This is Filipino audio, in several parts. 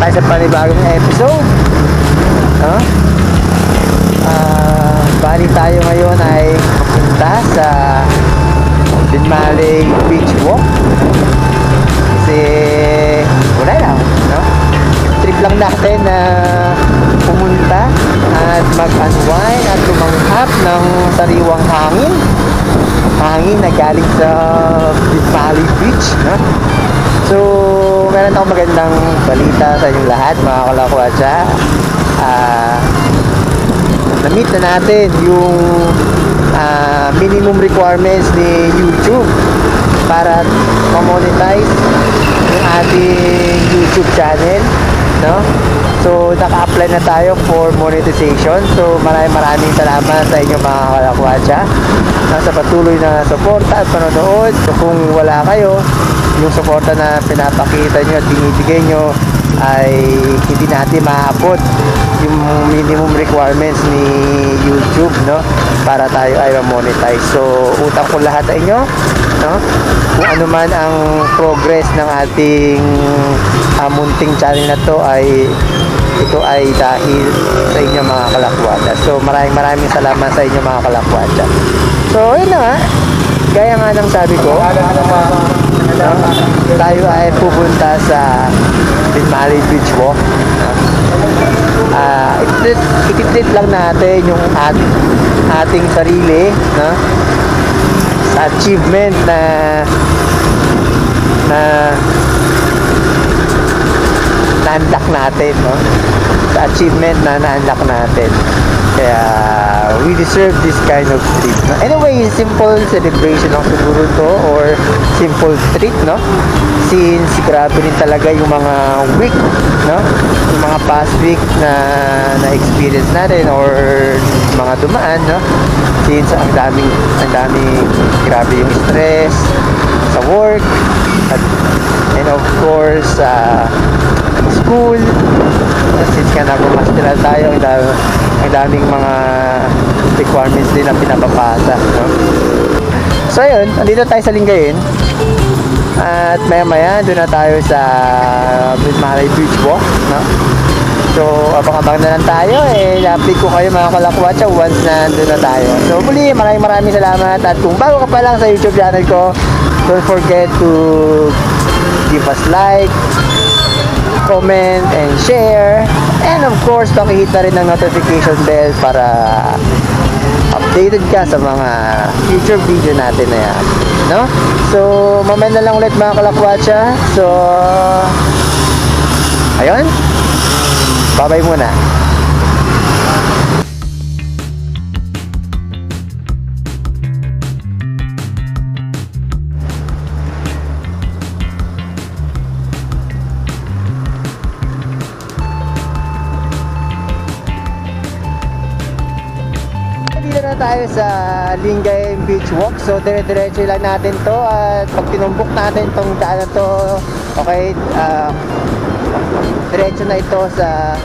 tayo sa panibagong episode. No? Bali tayo ngayon ay pupunta sa Binmaley Beach Walk. Kasi wala lang, no? Trip lang natin na pumunta at mag-unwind at lumanghap ng sariwang hangin na galing sa Binmaley Beach, no? So, meron akong magandang balita sa inyong lahat, mga kalakwatsa. Na-meet na natin yung minimum requirements ni YouTube para ma-monetize yung ating YouTube channel, no? So, naka-apply na tayo for monetization. So, maraming salamat sa inyo, mga kalakwatsa, sa patuloy na suporta at panonood. So, kung wala kayo, yung suporta na pinapakita nyo at binibigay nyo ay hindi natin maaabot yung minimum requirements ni YouTube, no? Para tayo ay ma-monetize. So, utang ko lahat sa inyo, no? Kung ano man ang progress ng ating munting channel na to ay ito ay dahil sa inyo, mga kalakwatsa. So, maraming salamat sa inyo, mga kalakwatsa. So, yun na nga. Gaya nga ng sabi ko, no? Tayo ay pupunta sa Binmaley Beach Walk. Ititreat lang natin yung ating sarili, no? Sa achievement na na-unlock natin, no? Sa achievement na na-unlock natin. Kaya we deserve this kind of treat, no? Anyway, simple celebration lang siguro to, or simple treat, no? Since grabe rin talaga yung mga week, no? Yung mga past week na-experience natin or mga dumaan, no? Since ang daming grabe yung stress sa work and of course school. Since ka nagmamasteral tayo, ang daming mga requirements din na pinapapasa, no? So ayun, andito tayo sa Lingayen. At maya doon na tayo sa Binmaley Beach Walk, no? So abang-abang na lang tayo. I-update ko kayo, mga kalakwatsa, once na doon na tayo. So muli, maraming salamat. At kung bago ka pa lang sa YouTube channel ko, don't forget to give us like, comment, and share. And of course, pakihit na rin ng notification bell para updated ka sa mga future video natin na yan, no? So, mamaya na lang ulit, mga kalakwatsa. So, ayun. Bye-bye muna. Tayo sa Lingayen Beach Walk. So dire-diretso lang natin to, at pag tinumbok natin tong daan na to, okay, diretso na ito sa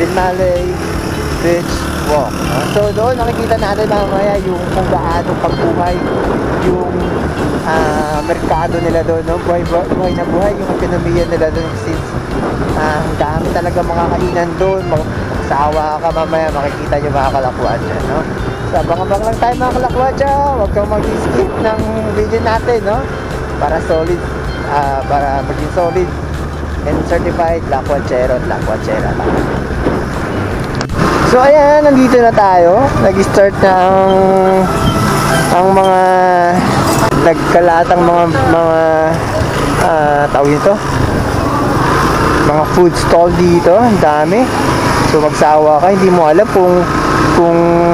Binmaley Beach Walk. So doon nakikita natin mamaya yung kung gaano pagbuhay yung merkado nila doon, no? Buhay na buhay yung ekonomiya nila doon, since ang dami talaga mga kainan doon. Magsawa ka mamaya, makikita nyo, mga kalakwatsa, no? So abang-abang lang tayo, mga kalakwatsa. Huwag kang mag-skip ng video natin, no? Para solid, para maging solid and certified lakwatsero at lakwatsera. So ayan, nandito na tayo. Nag-start na ang mga nagkalatang mga tawag nito, mga food stall dito. Ang dami. So magsawa ka, hindi mo alam kung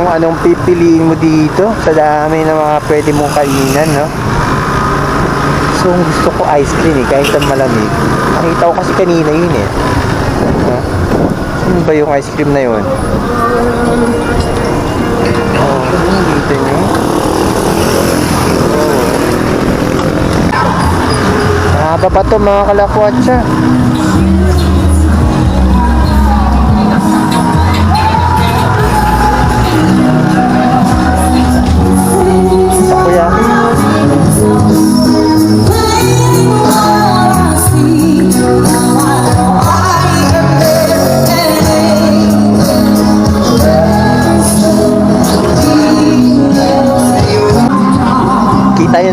anong pipiliin mo dito sa dami ng mga pwede mong kainan, no? So gusto ko ice cream, kahit ang malamig. Nakita ko kasi kanina yun, no? Ano ba yung ice cream na yun? Oh, dito nyo. Mahaba pa to, mga kalakwatsa.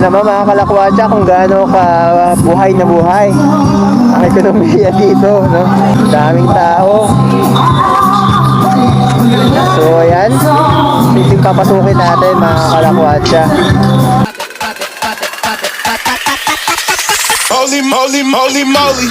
naman mga kalakwatsa kung gaano ka buhay na buhay ang ekonomiya dito, no? Daming tao. So ayan, ito yung papasukin natin mga kalakwatsa. Holy moly, moly, moly.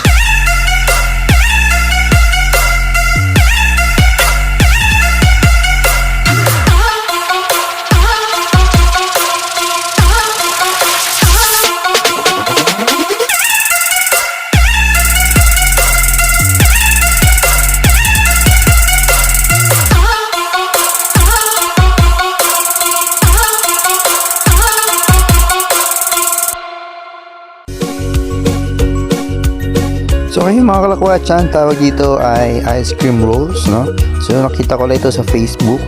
So ayun mga kalakwatsa, ang tawag dito ay ice cream rolls, no? So nakita ko lang ito sa Facebook,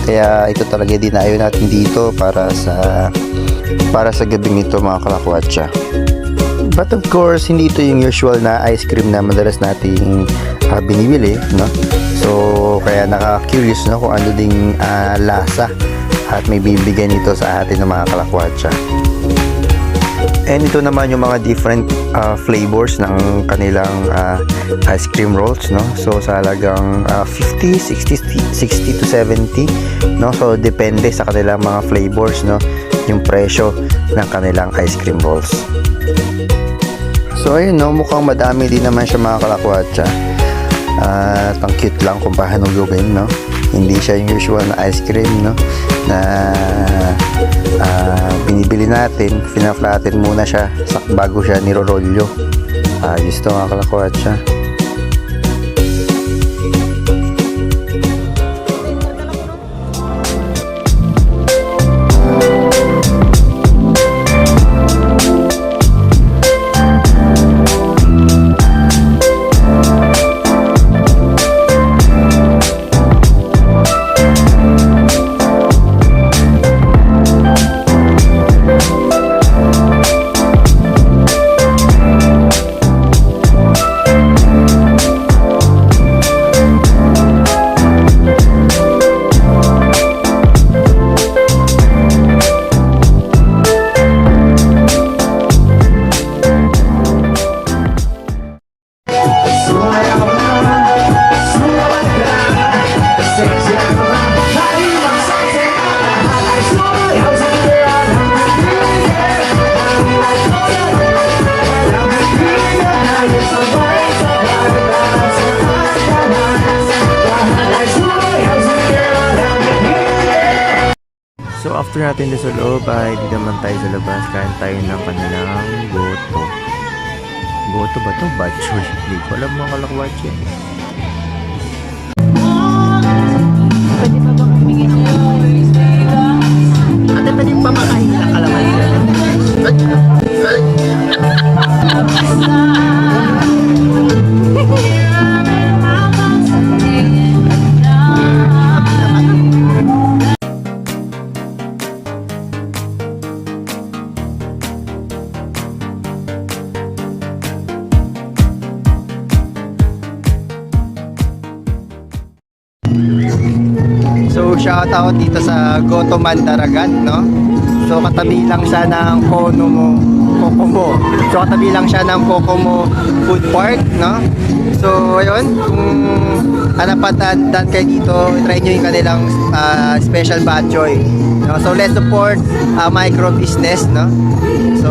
kaya ito talaga dinayo natin dito para sa gabing ito mga kalakwatsa. But of course, hindi ito yung usual na ice cream na madalas nating binibili, no? So kaya naka-curious no kung ano ding lasa at may bibigyan nito sa atin ng mga kalakwatsa. And ito naman yung mga different flavors ng kanilang ice cream rolls, no? So sa halagang 50, 60 to 70, no? So depende sa kanilang mga flavors, no? Yung presyo ng kanilang ice cream rolls. So ayun, no? Mukhang madami din naman siya mga kalakwatsa. At ang cute lang kung paano gawin, no? Hindi siya yung usual na ice cream, no? Na binibili natin, fina-flatten muna siya bago siya nirorolyo. Ayos to mga kalakwatsa. So after natin sa loob ay di naman tayo sa labas, kain tayo ng kanilang goto. Goto ba to? Batchoy. Hindi ko alam mga kalakwatsa. Pwede pa bang humingi ng ate, pwede pa makain ng kalamansi? So shout out dito sa Goto Mandaragat, no? So katabi lang siya ng Kokomo. So katabi lang siya ng Kokomo Food Park, no? So ayun, kung hanapan kayo dito, try nyo yung kanilang special batchoy, no? So let's support micro business, no? So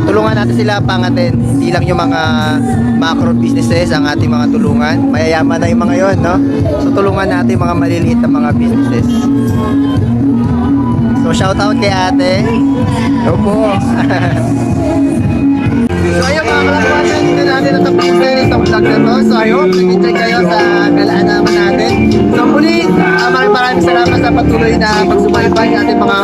tulungan natin sila pangatin, hindi lang yung mga macro businesses ang ating mga tulungan, mayayaman na yung mga yon, no? So tulungan natin mga maliliit na mga businesses. So shout out kay ate. Hello po. So ayun mga kalakwatsa, hindi natin natapos itong vlog na to. So I hope nag-enjoy kayo sa galaan naman natin. So muli, maraming salamat sa patuloy na pagsubaybay ng ating mga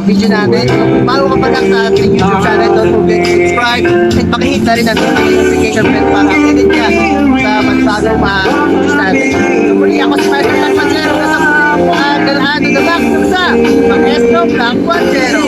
video natin. So kung bago ka pa lang sa ating YouTube channel, don't forget to subscribe at pakihit na rin ang notification bell para updated ka sa magbagong mga videos natin. So muli, ako si Michael Lakwatchero, kasama galaan to the back sa Mag-Estro Lakwatchero.